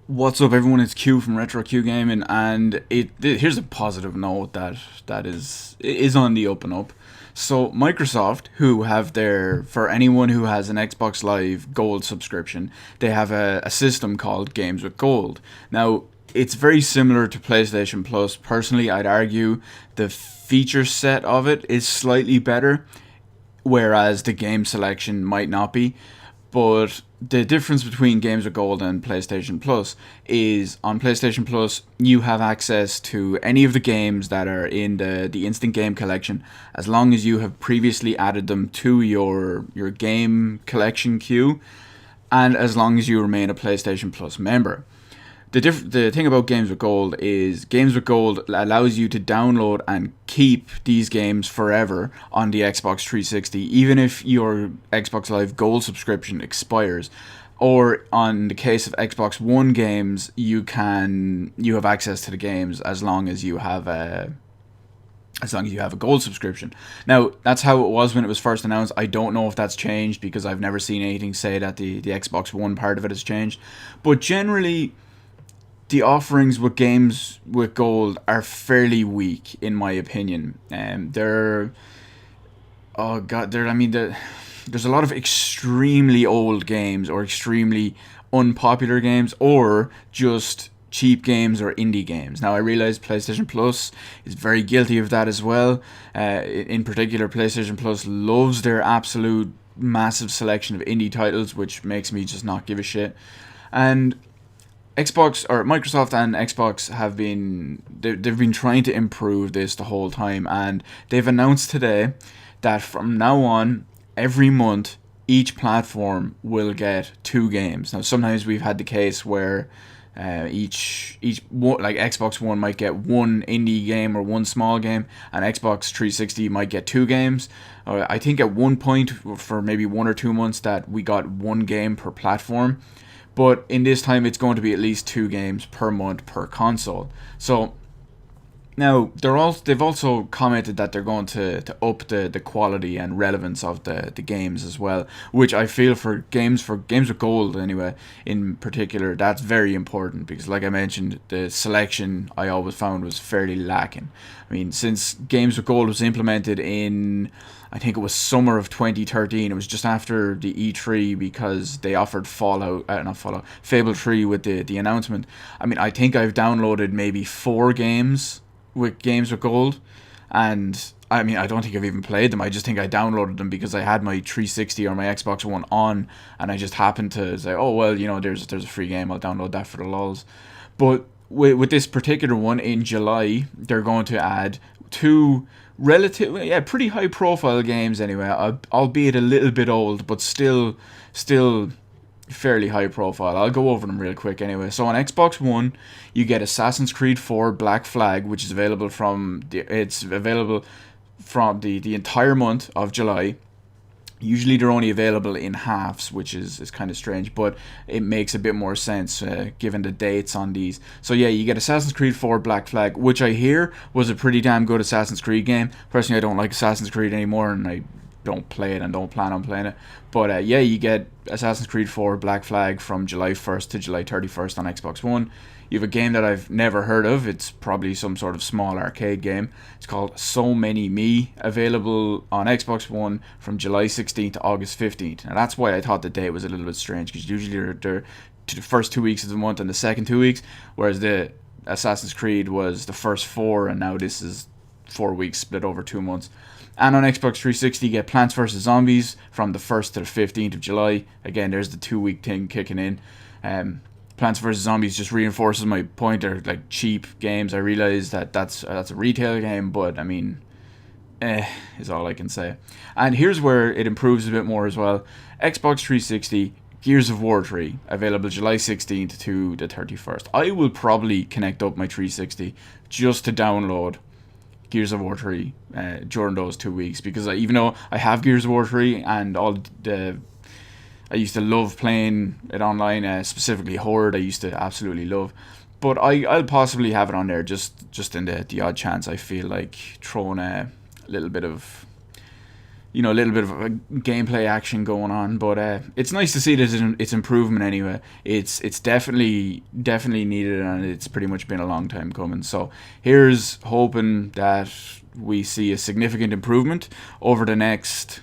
What's up, everyone? It's Q from Retro Q Gaming, and here's a positive note that is on the up and up. So Microsoft, who have their for anyone who has an Xbox Live Gold subscription, they have a system called Games with Gold. Now it's very similar to PlayStation Plus. Personally, I'd argue the feature set of it is slightly better, whereas the game selection might not be. But the difference between Games with Gold and PlayStation Plus is on PlayStation Plus, you have access to any of the games that are in the Instant Game Collection as long as you have previously added them to your game collection queue and as long as you remain a PlayStation Plus member. The thing about Games with Gold is Games with Gold allows you to download and keep these games forever on the Xbox 360, even if your Xbox Live Gold subscription expires. Or on the case of Xbox One games, you have access to the games as long as you have a gold subscription. Now, that's how it was when it was first announced. I don't know if that's changed because I've never seen anything say that the Xbox One part of it has changed. But generally, the offerings with games with gold are fairly weak, in my opinion. They're oh god, they're I mean, there's a lot of extremely old games or extremely unpopular games or just cheap games or indie games. Now I realize PlayStation Plus is very guilty of that as well. In particular, PlayStation Plus loves their absolute massive selection of indie titles, which makes me just not give a shit. And Xbox or Microsoft and Xbox they've been trying to improve this the whole time, and they've announced today that from now on, every month, each platform will get two games. Now, sometimes we've had the case where each one, like Xbox One might get one indie game or one small game, and Xbox 360 might get two games. I think at one point for maybe 1 or 2 months that we got one game per platform. But in this time, it's going to be at least two games per month per console. So now they've also commented that they're going to up the quality and relevance of the games as well, which I feel for games with gold anyway in particular, that's very important because, like I mentioned, the selection I always found was fairly lacking. I mean, since games with gold was implemented in, I think it was summer of 2013. It was just after the E3 because they offered Fable 3 with the announcement. I mean, I think I've downloaded maybe 4 games with Games with Gold, and I mean, I don't think I've even played them. I just think I downloaded them because I had my 360 or my Xbox One on, and I just happened to say, oh well, there's a free game. I'll download that for the lulz. But with this particular one in July, they're going to add two relatively, pretty high profile games anyway, albeit a little bit old, but still fairly high profile. I'll go over them real quick anyway. So on Xbox One, you get Assassin's Creed 4 Black Flag, which is available from the entire month of July. Usually they're only available in halves, which is kind of strange, but it makes a bit more sense given the dates on these. So yeah, you get Assassin's Creed 4 Black Flag, which I hear was a pretty damn good Assassin's Creed game. Personally, I don't like Assassin's Creed anymore, and I don't play it and don't plan on playing it. But yeah, you get Assassin's Creed 4 Black Flag from July 1st to July 31st on Xbox One. You have a game that I've never heard of. It's probably some sort of small arcade game. It's called So Many Me, available on Xbox One from July 16th to August 15th. Now that's why I thought the date was a little bit strange, because usually they're to the first 2 weeks of the month and the second 2 weeks, whereas the Assassin's Creed was the first four, and now this is 4 weeks split over 2 months. And on Xbox 360, you get Plants vs. Zombies from the 1st to the 15th of July. Again, there's the 2 week thing kicking in. Plants vs. Zombies just reinforces my point. They're like cheap games. I realize that's a retail game, but I mean, is all I can say. And here's where it improves a bit more as well. Xbox 360, Gears of War 3, available July 16th to the 31st. I will probably connect up my 360 just to download Gears of War 3 during those 2 weeks, because even though I have Gears of War 3 and I used to love playing it online, specifically Horde, I used to absolutely love. But I'll possibly have it on there just in the odd chance I feel like throwing a little bit of a little bit of a gameplay action going on. But it's nice to see that it's improvement anyway. It's definitely needed, and it's pretty much been a long time coming. So here's hoping that we see a significant improvement over the next,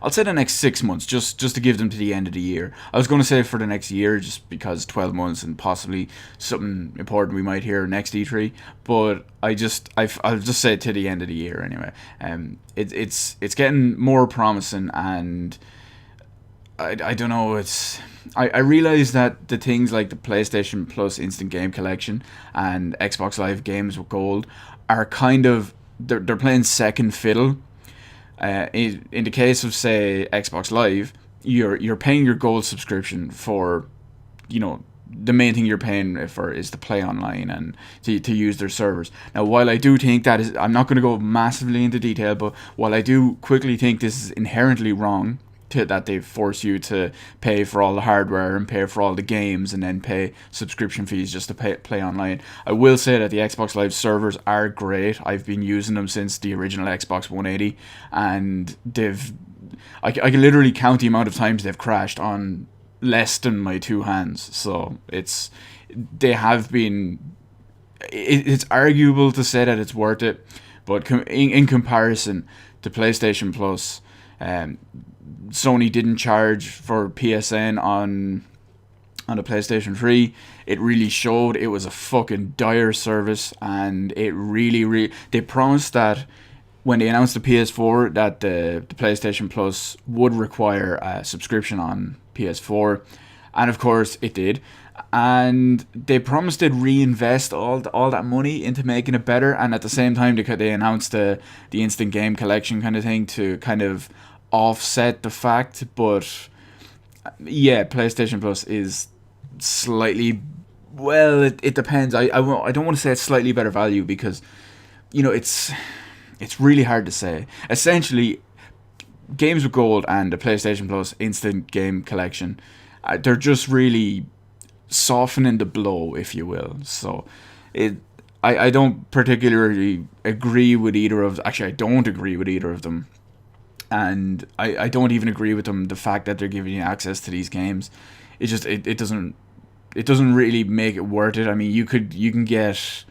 I'll say the next 6 months, just to give them to the end of the year. I was going to say for the next year, just because 12 months and possibly something important we might hear next E3. But I'll just say to the end of the year anyway. It's getting more promising, and I don't know. I realize that the things like the PlayStation Plus Instant Game Collection and Xbox Live Games with Gold are kind of they're playing second fiddle. In the case of, say, Xbox Live, you're paying your gold subscription for, the main thing you're paying for is to play online and to use their servers. Now, while I do think that is, I'm not going to go massively into detail, but while I do quickly think this is inherently wrong, that they force you to pay for all the hardware and pay for all the games and then pay subscription fees just to play online. I will say that the Xbox Live servers are great. I've been using them since the original Xbox 180, and I can literally count the amount of times they've crashed on less than my two hands. So they have been. It's arguable to say that it's worth it, but in comparison to PlayStation Plus, Sony didn't charge for PSN on the PlayStation 3. It really showed. It was a fucking dire service, and it really they promised that when they announced the PS4 that the PlayStation Plus would require a subscription on PS4, and of course it did. And they promised they'd reinvest all that money into making it better, and at the same time they announced the Instant Game Collection kind of thing to kind of offset the fact. But yeah, PlayStation Plus is slightly, well, it depends. I don't want to say it's slightly better value, because it's really hard to say. Essentially, Games with Gold and the PlayStation Plus Instant Game Collection, they're just really softening the blow, if you will. So I don't particularly agree with either of. Actually, I don't agree with either of them. And I don't even agree with them the fact that they're giving you access to these games. It just it doesn't really make it worth it. I mean, you can get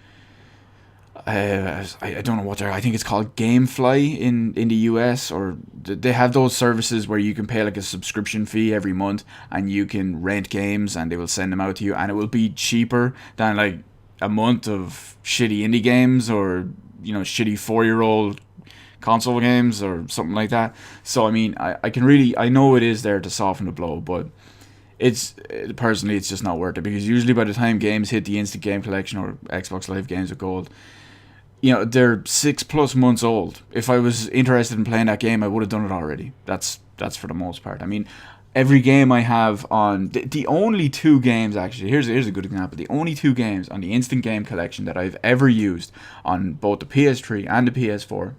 I don't know what I think it's called GameFly in the US, or they have those services where you can pay like a subscription fee every month and you can rent games and they will send them out to you, and it will be cheaper than like a month of shitty indie games or shitty 4-year-old console games or something like that. So I mean, I know it is there to soften the blow, but personally it's just not worth it, because usually by the time games hit the Instant Game Collection or Xbox Live Games with Gold, they're 6+ months old. If I was interested in playing that game, I would have done it already. That's for the most part. I mean, every game I have on the only two games, actually, here's a good example. The only two games on the Instant Game Collection that I've ever used on both the PS3 and the PS4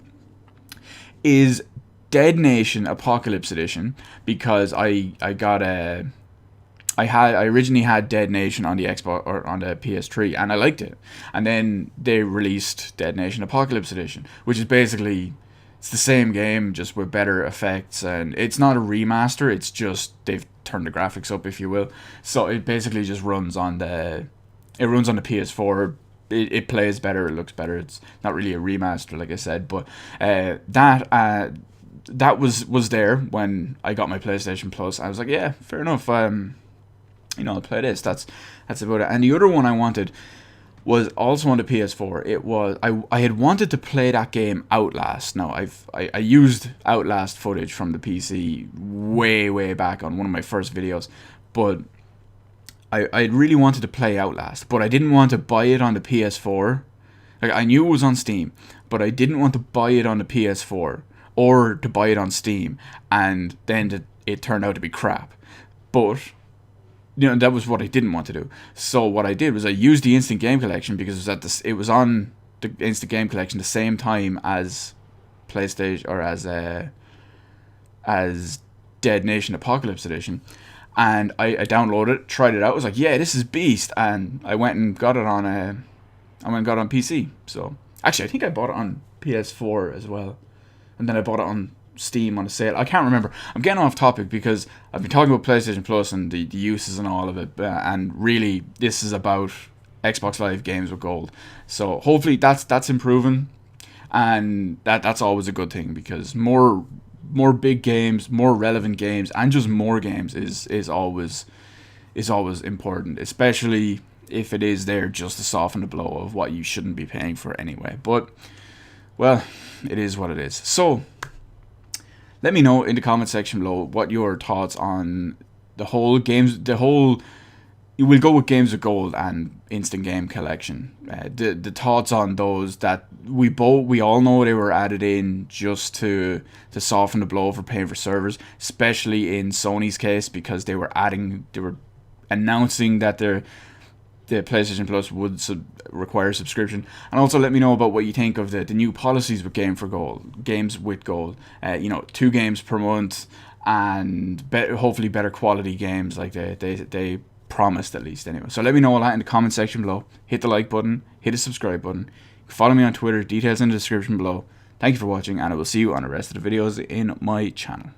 is Dead Nation Apocalypse Edition, because I originally had Dead Nation on the Xbox or on the PS3, and I liked it. And then they released Dead Nation Apocalypse Edition, which is basically, it's the same game just with better effects, and it's not a remaster. It's just they've turned the graphics up, if you will. So it basically just runs on the PS4. It plays better, it looks better. It's not really a remaster, like I said, but that was there when I got my PlayStation Plus. I was like, yeah, fair enough. I'll play this. That's about it. And the other one I wanted was also on the PS4. It was I had wanted to play that game Outlast. Now I used Outlast footage from the PC way back on one of my first videos, but I really wanted to play Outlast, but I didn't want to buy it on the PS4. Like, I knew it was on Steam, but I didn't want to buy it on the PS4 or to buy it on Steam, and then it turned out to be crap. But that was what I didn't want to do. So what I did was I used the Instant Game Collection, because it was on the Instant Game Collection the same time as PlayStation, or as Dead Nation Apocalypse Edition. And I downloaded it, tried it out. I was like, yeah, this is beast. And I went and got it on PC. So actually, I think I bought it on PS4 as well, and then I bought it on Steam on a sale. I can't remember. I'm getting off topic because I've been talking about PlayStation Plus and the uses and all of it, and really this is about Xbox Live Games with Gold. So hopefully that's improving, and that's always a good thing, because more big games, more relevant games, and just more games is always important, especially if it is there just to soften the blow of what you shouldn't be paying for anyway. But well, it is what it is. So let me know in the comment section below what your thoughts on the whole games, you will go with Games with Gold and Instant Game Collection. The thoughts on those, that we all know they were added in just to soften the blow for paying for servers, especially in Sony's case, because they were announcing that the PlayStation Plus would require subscription. And also let me know about what you think of the new policies with Games with Gold. 2 games per month, and hopefully better quality games, like they promised, at least, anyway. So let me know all that in the comment section below. Hit the like button, hit the subscribe button. Follow me on Twitter, details in the description below. Thank you for watching, and I will see you on the rest of the videos in my channel.